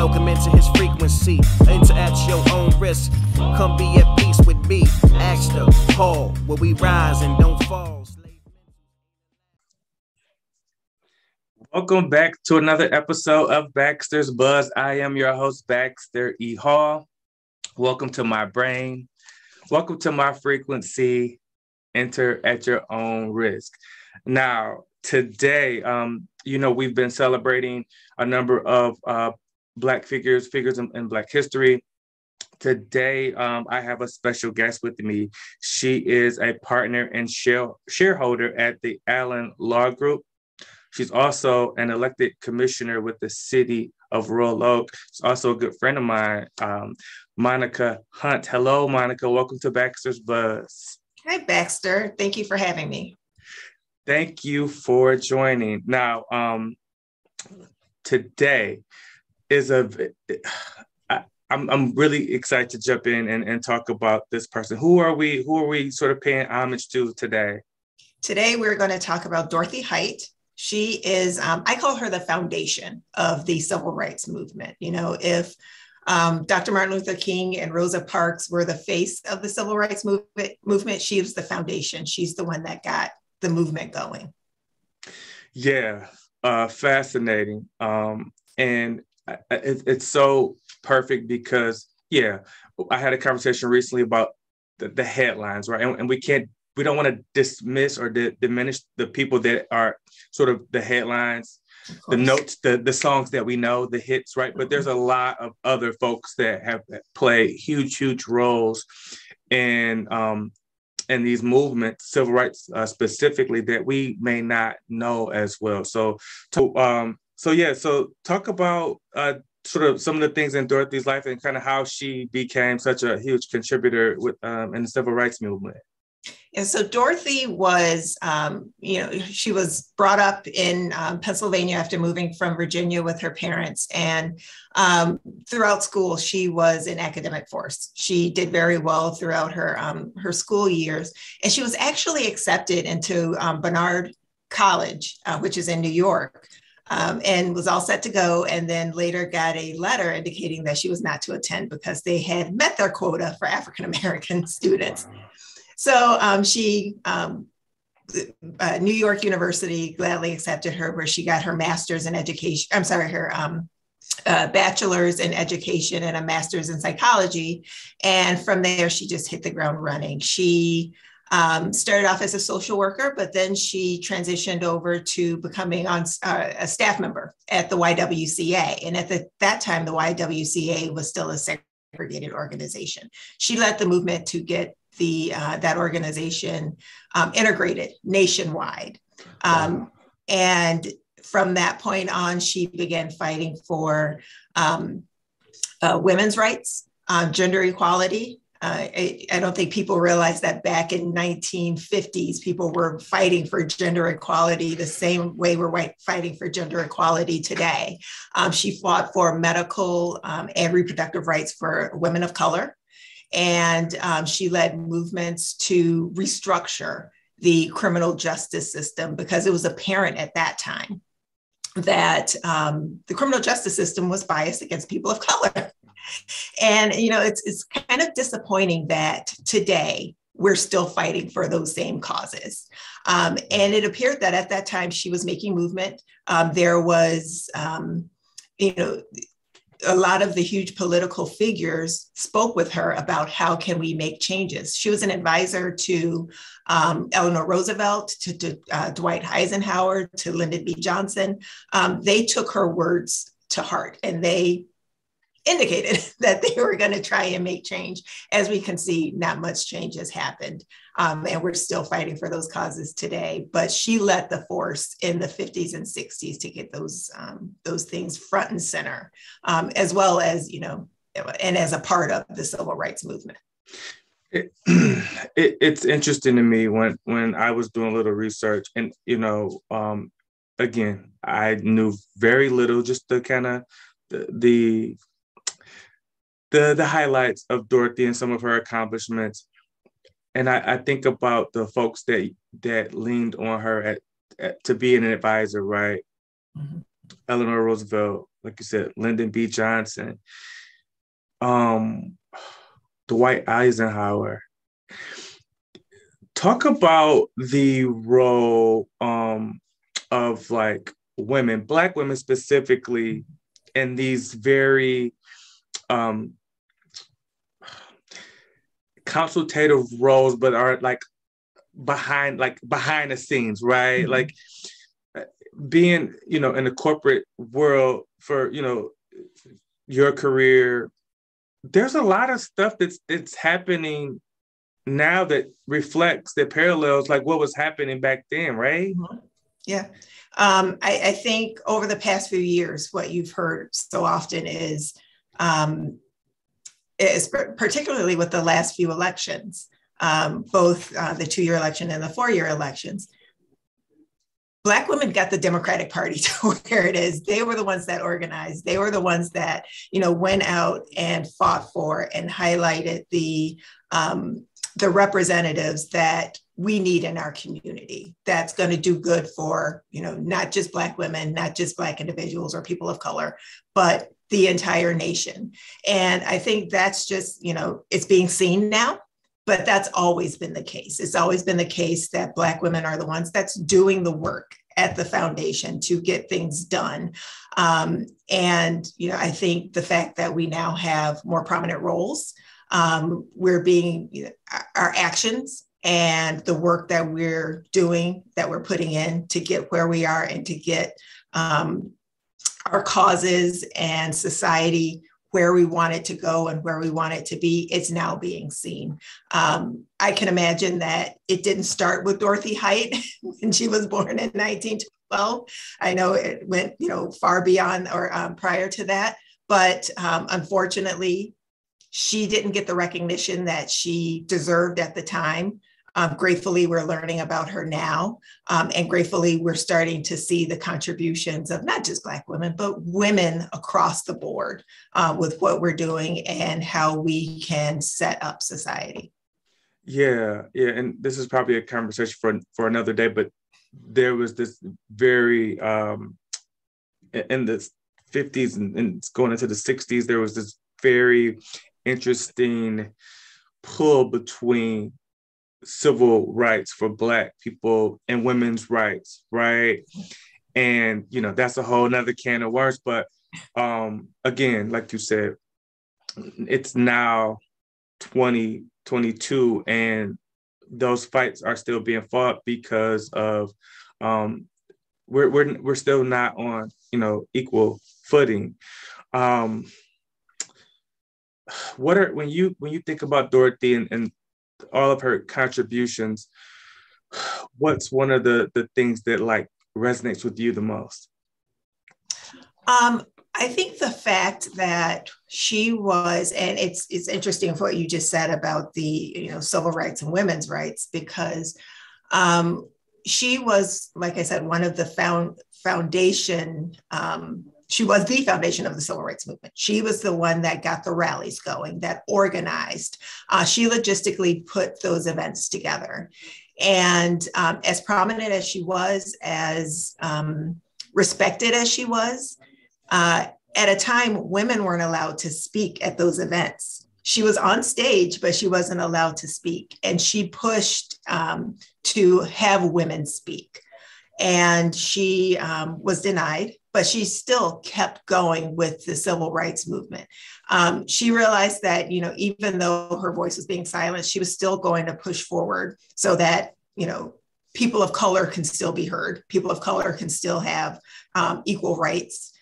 Welcome into his frequency. Enter at your own risk. Come be at peace with me. Ask the hall where we rise and don't fall. Welcome back to another episode of Baxter's Buzz. I am your host, Baxter E. Hall. Welcome to my brain. Welcome to my frequency. Enter at your own risk. Now, today, we've been celebrating a number of Black figures in Black history. Today, I have a special guest with me. She is a partner and shareholder at the Allen Law Group. She's also an elected commissioner with the city of Royal Oak. She's also a good friend of mine, Monica Hunt. Hello, Monica. Welcome to Baxter's Buzz. Hi, Baxter. Thank you for having me. Thank you for joining. Now, today is I'm really excited to jump in and talk about this person. Who are we sort of paying homage to today? Today, we're going to talk about Dorothy Height. She is, I call her the foundation of the civil rights movement. You know, if Dr. Martin Luther King and Rosa Parks were the face of the civil rights movement, she was the foundation. She's the one that got the movement going. Yeah, fascinating. And it's so perfect because, I had a conversation recently about the headlines, right? And we don't want to dismiss or diminish the people that are sort of the headlines, the notes, the songs that we know, the hits, right? But there's a lot of other folks that have played huge roles in these movements, civil rights specifically, that we may not know as well. So talk about sort of some of the things in Dorothy's life and kind of how she became such a huge contributor in the civil rights movement. And so Dorothy was, she was brought up in Pennsylvania after moving from Virginia with her parents. And throughout school, she was an academic force. She did very well throughout her school years. And she was actually accepted into Barnard College, which is in New York, and was all set to go. And then later got a letter indicating that she was not to attend because they had met their quota for African-American students. So New York University gladly accepted her, where she got her master's in education. Her bachelor's in education and a master's in psychology. And from there, she just hit the ground running. She started off as a social worker, but then she transitioned over to becoming a staff member at the YWCA. And at that time, the YWCA was still a segregated organization. She led the movement to get that organization integrated nationwide. And from that point on, she began fighting for women's rights, gender equality. I don't think people realize that back in 1950s, people were fighting for gender equality the same way we're fighting for gender equality today. She fought for medical and reproductive rights for women of color. And she led movements to restructure the criminal justice system because it was apparent at that time that the criminal justice system was biased against people of color. And, it's kind of disappointing that today we're still fighting for those same causes. And it appeared that at that time she was making movement. There was, a lot of the huge political figures spoke with her about how can we make changes. She was an advisor to Eleanor Roosevelt, to Dwight Eisenhower, to Lyndon B. Johnson. They took her words to heart and they indicated that they were going to try and make change. As we can see, not much change has happened. And we're still fighting for those causes today. But she led the force in the 50s and 60s to get those things front and center, as well as, and as a part of the civil rights movement. It's interesting to me when I was doing a little research and, again, I knew very little, just the kind of the highlights of Dorothy and some of her accomplishments. And I think about the folks that leaned on her to be an advisor, right? Mm-hmm. Eleanor Roosevelt, like you said, Lyndon B. Johnson, Dwight Eisenhower. Talk about the role of like women, Black women specifically, in these very consultative roles, but are like behind the scenes, right? Mm-hmm. Like being, in the corporate world for, your career, there's a lot of stuff that's happening now that reflects, that parallels like what was happening back then, right? Mm-hmm. Yeah. I think over the past few years, what you've heard so often is particularly with the last few elections, both the 2-year election and the 4-year elections, Black women got the Democratic Party to where it is. They were the ones that organized. They were the ones that, went out and fought for and highlighted the representatives that we need in our community that's going to do good for, not just Black women, not just Black individuals or people of color, but the entire nation. And I think that's just, it's being seen now, but that's always been the case. It's always been the case that Black women are the ones that's doing the work at the foundation to get things done. And, I think the fact that we now have more prominent roles, we're being, our actions and the work that we're doing, that we're putting in to get where we are and to get our causes and society where we want it to go and where we want it to be, it's now being seen. I can imagine that it didn't start with Dorothy Height when she was born in 1912. I know it went, far beyond or prior to that, but unfortunately, she didn't get the recognition that she deserved at the time. Gratefully, we're learning about her now. And gratefully, we're starting to see the contributions of not just Black women, but women across the board with what we're doing and how we can set up society. Yeah. And this is probably a conversation for another day, but there was this very, in the 50s and going into the 60s, there was this very interesting pull between civil rights for Black people and women's rights, right? And that's a whole nother can of worms, but again, like you said, it's now 2022 and those fights are still being fought because of we're still not on equal footing. When you think about Dorothy and all of her contributions, what's one of the things that like resonates with you the most? I think the fact that she was, and it's interesting what you just said about the civil rights and women's rights, because she was, like I said, one of the foundation. She was the foundation of the civil rights movement. She was the one that got the rallies going, that organized. She logistically put those events together. And as prominent as she was, as respected as she was, at a time, women weren't allowed to speak at those events. She was on stage, but she wasn't allowed to speak. And she pushed to have women speak. And she was denied, but she still kept going with the civil rights movement. She realized that, even though her voice was being silenced, she was still going to push forward so that, people of color can still be heard. People of color can still have equal rights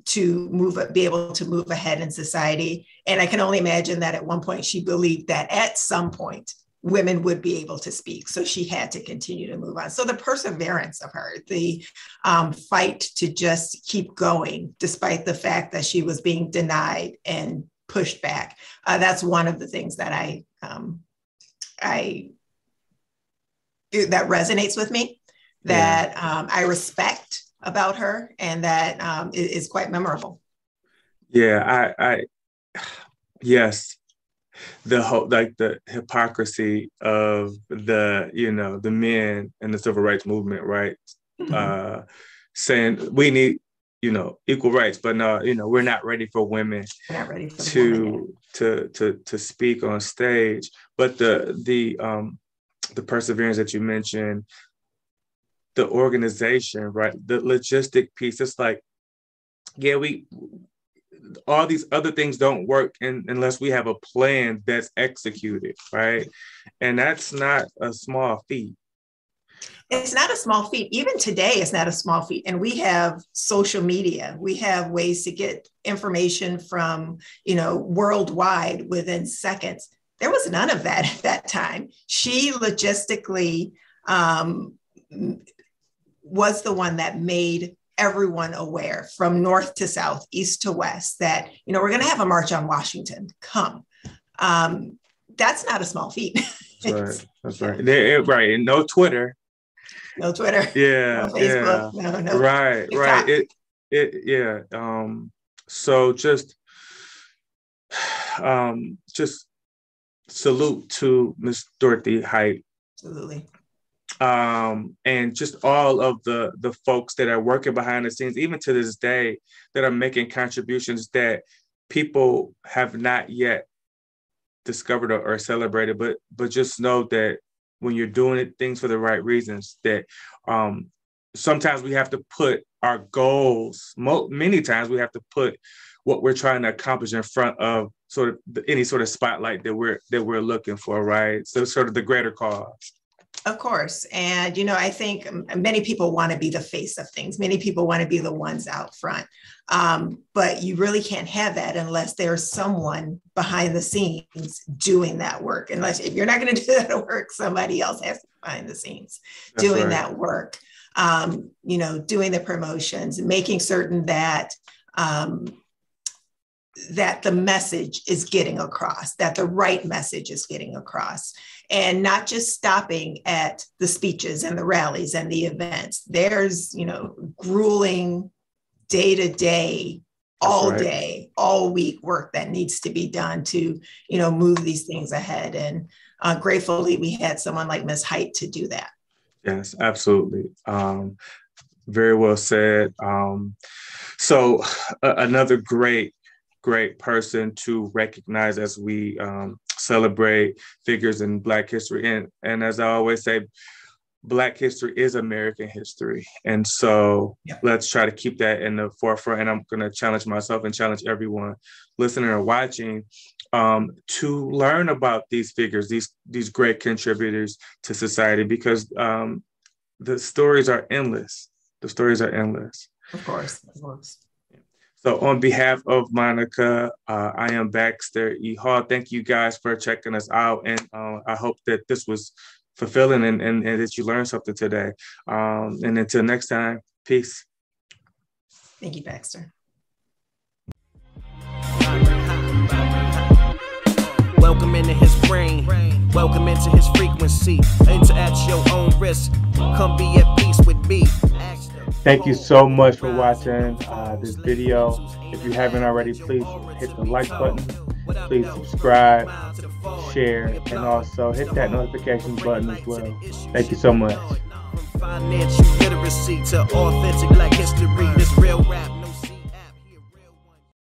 to be able to move ahead in society. And I can only imagine that at one point she believed that at some point women would be able to speak. So she had to continue to move on. So the perseverance of her, the fight to just keep going, despite the fact that she was being denied and pushed back. That's one of the things that that resonates with me, that I respect about her, and that is quite memorable. Yeah, yes. The whole, like the hypocrisy of the men in the civil rights movement, right? Mm-hmm. Saying we need equal rights, but no, we're not ready for women to speak on stage. But the perseverance that you mentioned, the organization, right? The logistic piece, it's like, yeah, all these other things don't work unless we have a plan that's executed, right? And that's not a small feat. It's not a small feat. Even today, it's not a small feat. And we have social media. We have ways to get information from, worldwide within seconds. There was none of that at that time. She logistically was the one that made everyone aware, from north to south, east to west, that, we're going to have a march on Washington. Come. That's not a small feat. That's right. Right. And no Twitter. No Twitter. Yeah. No Facebook. Yeah. No. Right. TikTok. Right. Yeah. So just salute to Miss Dorothy Height. Absolutely. And just all of the folks that are working behind the scenes, even to this day, that are making contributions that people have not yet discovered or celebrated. But just know that when you're doing things for the right reasons, that sometimes we have to put our goals, many times we have to put what we're trying to accomplish in front of sort of any sort of spotlight that we're looking for, right? So sort of the greater cause. Of course. And, I think many people want to be the face of things. Many people want to be the ones out front. But you really can't have that unless there's someone behind the scenes doing that work. If you're not going to do that work, somebody else has to be behind the scenes doing that work. Doing the promotions, making certain that that the message is getting across, that the right message is getting across, and not just stopping at the speeches and the rallies and the events. There's, grueling day-to-day, day, all week work that needs to be done to, move these things ahead. And gratefully, we had someone like Ms. Height to do that. Yes, absolutely. Very well said. So another great person to recognize as we celebrate figures in Black history. And as I always say, Black history is American history. And so let's try to keep that in the forefront. And I'm going to challenge myself and challenge everyone listening or watching to learn about these figures, these great contributors to society, because the stories are endless. The stories are endless. Of course. So on behalf of Monica, I am Baxter E. Hall. Thank you guys for checking us out. And I hope that this was fulfilling and that you learned something today. And until next time, peace. Thank you, Baxter. Welcome into his brain. Welcome into his frequency. Enter at your own risk. Come be at peace with me. Thank you so much for watching this video. If you haven't already, please hit the like button. Please subscribe, share, and also hit that notification button as well. Thank you so much. Financial literacy to authentic Black history. This real rap.